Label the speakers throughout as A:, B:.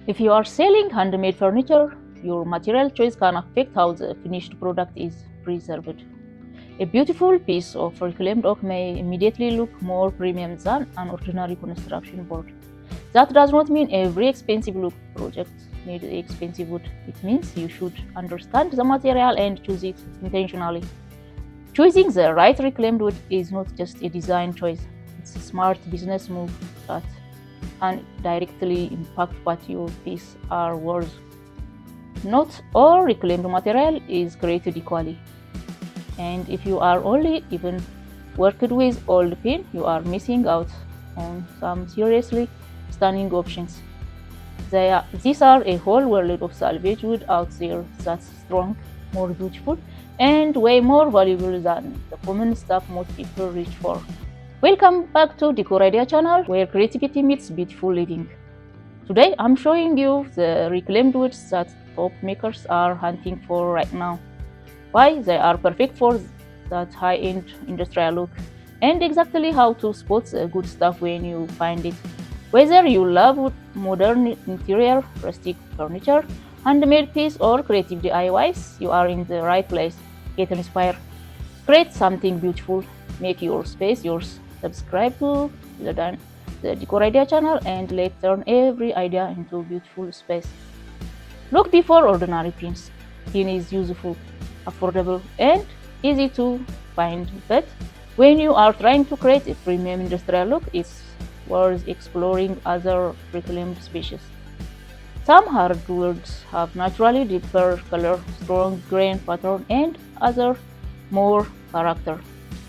A: If you are selling handmade furniture, your material choice can affect how the finished product is preserved. A beautiful piece of reclaimed oak may immediately look more premium than an ordinary construction board. That does not mean every expensive look project needs expensive wood. It means you should understand the material and choose it intentionally. Choosing the right reclaimed wood is not just a design choice, it's a smart business move that can directly impact what your pieces are worth. Not all reclaimed material is created equally, and if you are only even worked with old pine, you are missing out on some seriously stunning options. These are a whole world of salvage wood out there that's strong, more beautiful, and way more valuable than the common stuff most people reach for. Welcome back to Decor Idea channel, where creativity meets beautiful living. Today I'm showing you the reclaimed woods that top makers are hunting for right now, why they are perfect for that high-end industrial look, and exactly how to spot the good stuff when you find it. Whether you love modern interior, rustic furniture, handmade pieces, or creative DIYs, you are in the right place. Get inspired. Create something beautiful. Make your space yours. Subscribe to the Decor Idea channel and let's turn every idea into beautiful space. Look before ordinary pins. Pin is useful, affordable, and easy to find, but when you are trying to create a premium industrial look, it's worth exploring other reclaimed species. Some hardwoods have naturally deeper color, strong grain pattern, and other more character.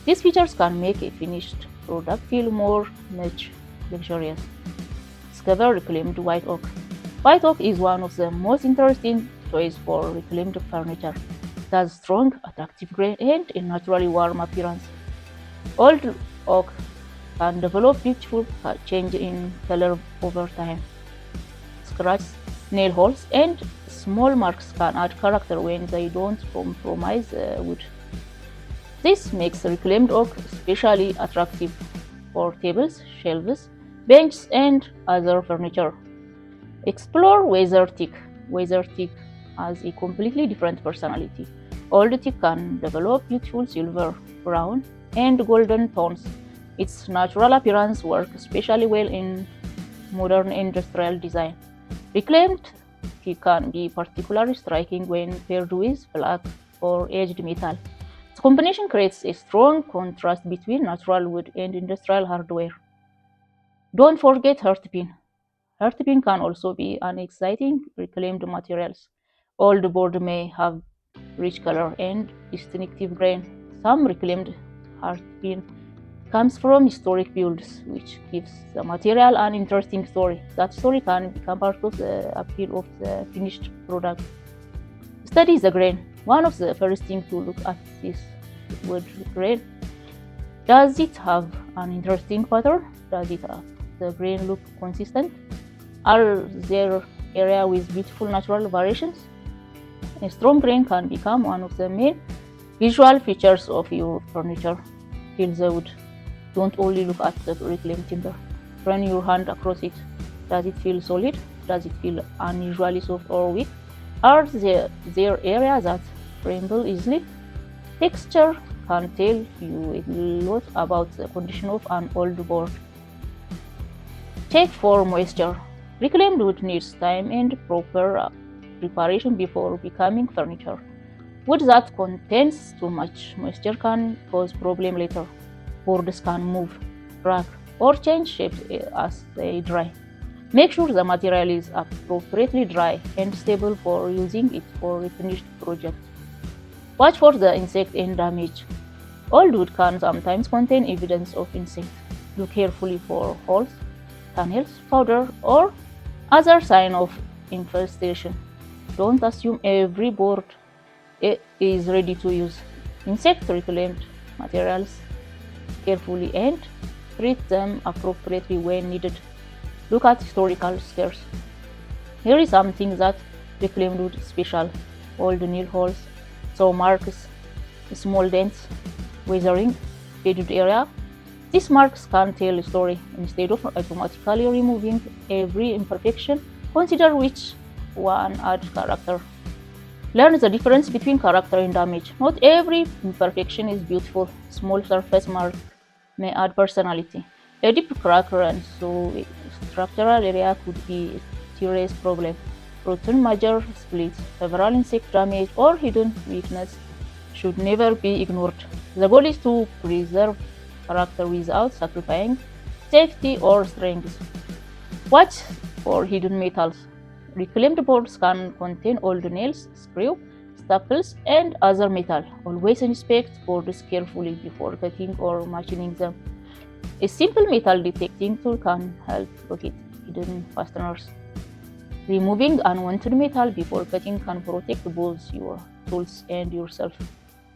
A: These features can make a finished product feel more much luxurious. Discover reclaimed white oak. White oak is one of the most interesting choices for reclaimed furniture. It has strong, attractive grain and a naturally warm appearance. Old oak can develop beautiful change in color over time. Scratches, nail holes, and small marks can add character when they don't compromise wood. This makes reclaimed oak especially attractive for tables, shelves, benches, and other furniture. Explore weather teak. Weather teak has a completely different personality. Old teak can develop beautiful silver, brown, and golden tones. Its natural appearance works especially well in modern industrial design. Reclaimed teak can be particularly striking when paired with black or aged metal. The combination creates a strong contrast between natural wood and industrial hardware. Don't forget heartpin. Heartpin can also be an exciting reclaimed materials. Old board may have rich color and distinctive grain. Some reclaimed heartpin comes from historic builds, which gives the material an interesting story. That story can become part of the appeal of the finished product. Study the grain. One of the first things to look at is wood grain. Does it have an interesting pattern? Does it have the grain look consistent? Are there areas with beautiful natural variations? A strong grain can become one of the main visual features of your furniture. Feel the wood. Don't only look at the reclaimed timber. Run your hand across it. Does it feel solid? Does it feel unusually soft or weak? Are there areas that tremble easily? Texture can tell you a lot about the condition of an old board. Check for moisture. Reclaimed wood needs time and proper preparation before becoming furniture. Wood that contains too much moisture can cause problems later. Boards can move, crack, or change shape as they dry. Make sure the material is appropriately dry and stable for using it for a finished project. Watch for the insect and damage. Old wood can sometimes contain evidence of insect. Look carefully for holes, tunnels, powder, or other sign of infestation. Don't assume every board is ready to use. Insect reclaimed materials carefully and treat them appropriately when needed. Look at historical scars. Here is something that reclaimed wood is special. Old nail holes, saw marks, small dents, weathering, faded area. These marks can tell a story. Instead of automatically removing every imperfection, Consider which one adds character. Learn the difference between character and damage. Not every imperfection is beautiful. Small surface mark may add personality. A deep crack runs through a structural area could be a serious problem. Rotten major splits, several insect damage, or hidden weakness should never be ignored. The goal is to preserve character without sacrificing safety or strength. Watch for hidden metals. Reclaimed boards can contain old nails, screws, staples, and other metal. Always inspect boards carefully before cutting or machining them. A simple metal detecting tool can help locate hidden fasteners. Removing unwanted metal before cutting can protect both your tools and yourself.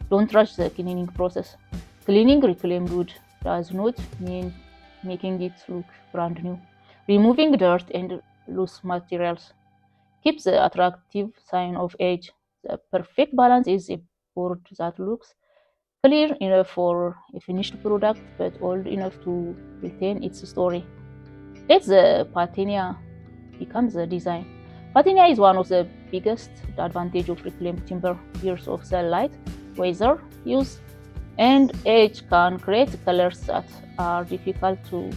A: Don't rush the cleaning process. Cleaning reclaimed wood does not mean making it look brand new. Removing dirt and loose materials keeps the attractive sign of age. The perfect balance is a board that looks clear enough for a finished product but old enough to retain its story. Let the patina become the design. Patina is one of the biggest advantages of reclaimed timber. Years of sunlight, weather, use, and age can create colors that are difficult to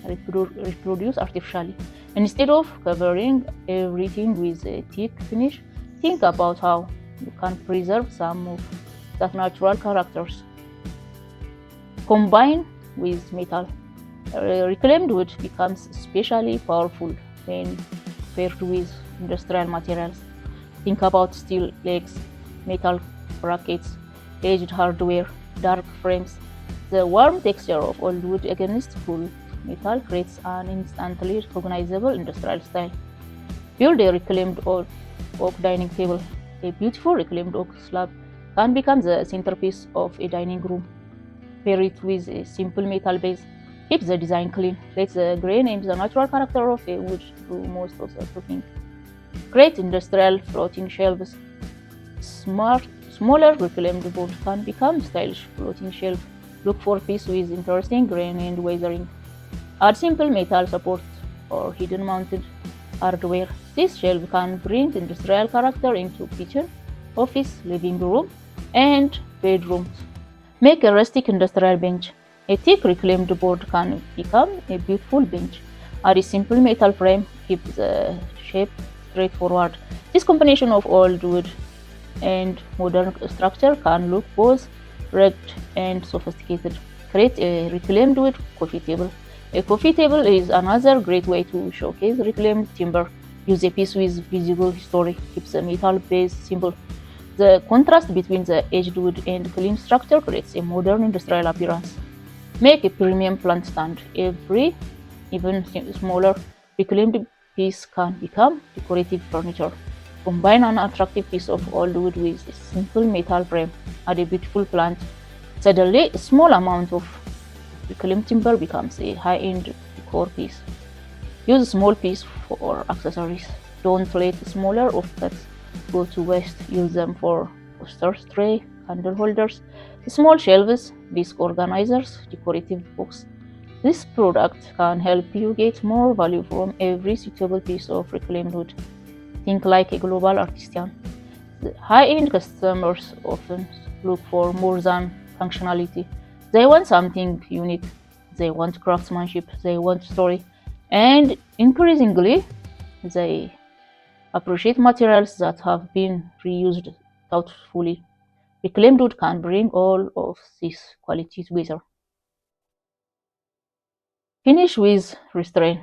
A: reproduce artificially. Instead of covering everything with a teak finish, think about how you can preserve some of that natural characters. Combined with metal, reclaimed wood becomes especially powerful when paired with industrial materials. Think about steel legs, metal brackets, aged hardware, dark frames. The warm texture of old wood against cool metal creates an instantly recognizable industrial style. Build a reclaimed oak dining table. A beautiful reclaimed oak slab can become the centerpiece of a dining room. Pair it with a simple metal base. Keep the design clean. Let the grain and the natural character of a wood do most of the cooking. Create industrial floating shelves. Smaller reclaimed boards can become stylish floating shelves. Look for pieces with interesting grain and weathering. Add simple metal support or hidden mounted hardware. This shelf can bring industrial character into kitchen, office, living room, and bedrooms. Make a rustic industrial bench. A thick reclaimed board can become a beautiful bench. Add a simple metal frame, keep the shape straightforward. This combination of old wood and modern structure can look both rugged and sophisticated. Create a reclaimed wood coffee table. A coffee table is another great way to showcase reclaimed timber. Use a piece with visible history, keeps the metal base simple. The contrast between the aged wood and clean structure creates a modern industrial appearance. Make a premium plant stand. Every, even smaller, reclaimed piece can become decorative furniture. Combine an attractive piece of old wood with a simple metal frame. Add a beautiful plant. Suddenly, a small amount of reclaimed timber becomes a high-end decor piece. Use a small piece for accessories. Don't let smaller offcuts go to waste. Use them for posters, tray, candle holders, small shelves, desk organizers, decorative books. This product can help you get more value from every suitable piece of reclaimed wood. Think like a global artisan. The high-end customers often look for more than functionality. They want something unique. They want craftsmanship. They want story. And increasingly, they appreciate materials that have been reused thoughtfully. Reclaimed wood can bring all of these qualities together. Finish with restraint.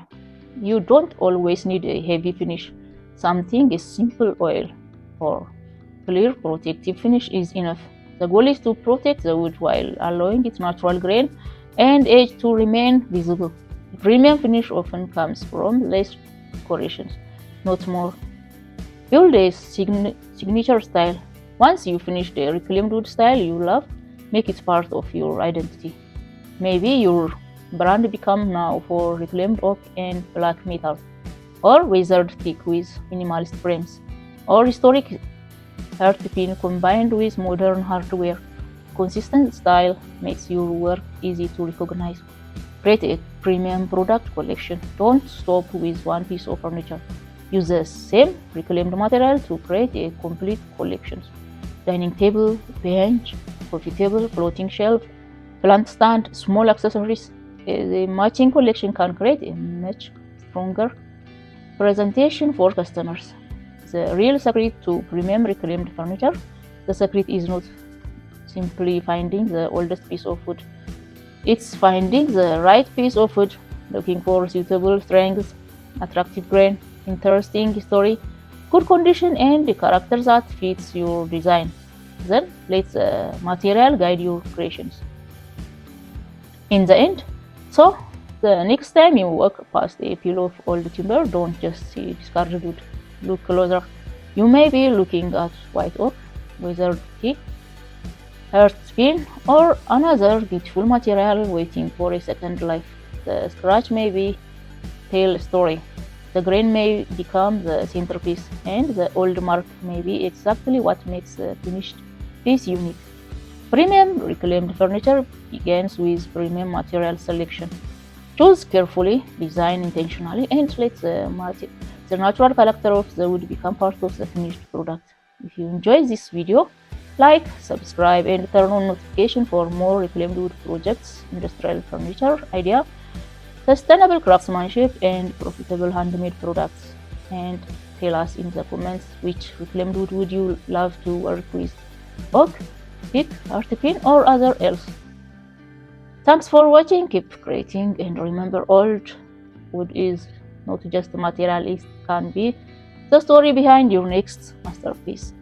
A: You don't always need a heavy finish. Something is simple oil or clear protective finish is enough. The goal is to protect the wood while allowing its natural grain and age to remain visible. A premium finish often comes from less decorations, not more. Build a signature style. Once you finish the reclaimed wood style you love, make it part of your identity. Maybe your brand become now for reclaimed oak and black metal, or weathered teak with minimalist frames, or historic heart pin combined with modern hardware. Consistent style makes your work easy to recognize. Create a premium product collection. Don't stop with one piece of furniture. Use the same reclaimed material to create a complete collection. Dining table, bench, coffee table, floating shelf, plant stand, small accessories. The matching collection can create a much stronger presentation for customers. The real secret to premium reclaimed furniture, the secret is not simply finding the oldest piece of wood. It's finding the right piece of wood, looking for suitable strength, attractive grain, interesting story, good condition, and the character that fits your design. Then let the material guide your creations. In the end, so the next time you walk past a pile of old timber, don't just see discarded wood. Look closer. You may be looking at white oak, withered teak, earth spin, or another beautiful material waiting for a second life. The scratch may be tell a story. The grain may become the centerpiece, and the old mark may be exactly what makes the finished piece unique. Premium reclaimed furniture begins with premium material selection. Choose carefully, design intentionally, and let the natural character of the wood become part of the finished product. If you enjoyed this video, like, subscribe, and turn on notification for more reclaimed wood projects, industrial furniture idea, sustainable craftsmanship, and profitable handmade products. And tell us in the comments which reclaimed wood would you love to work with: oak, teak, artisan, or other else. Thanks for watching, keep creating, and remember, old wood is not just a material, it can be the story behind your next masterpiece.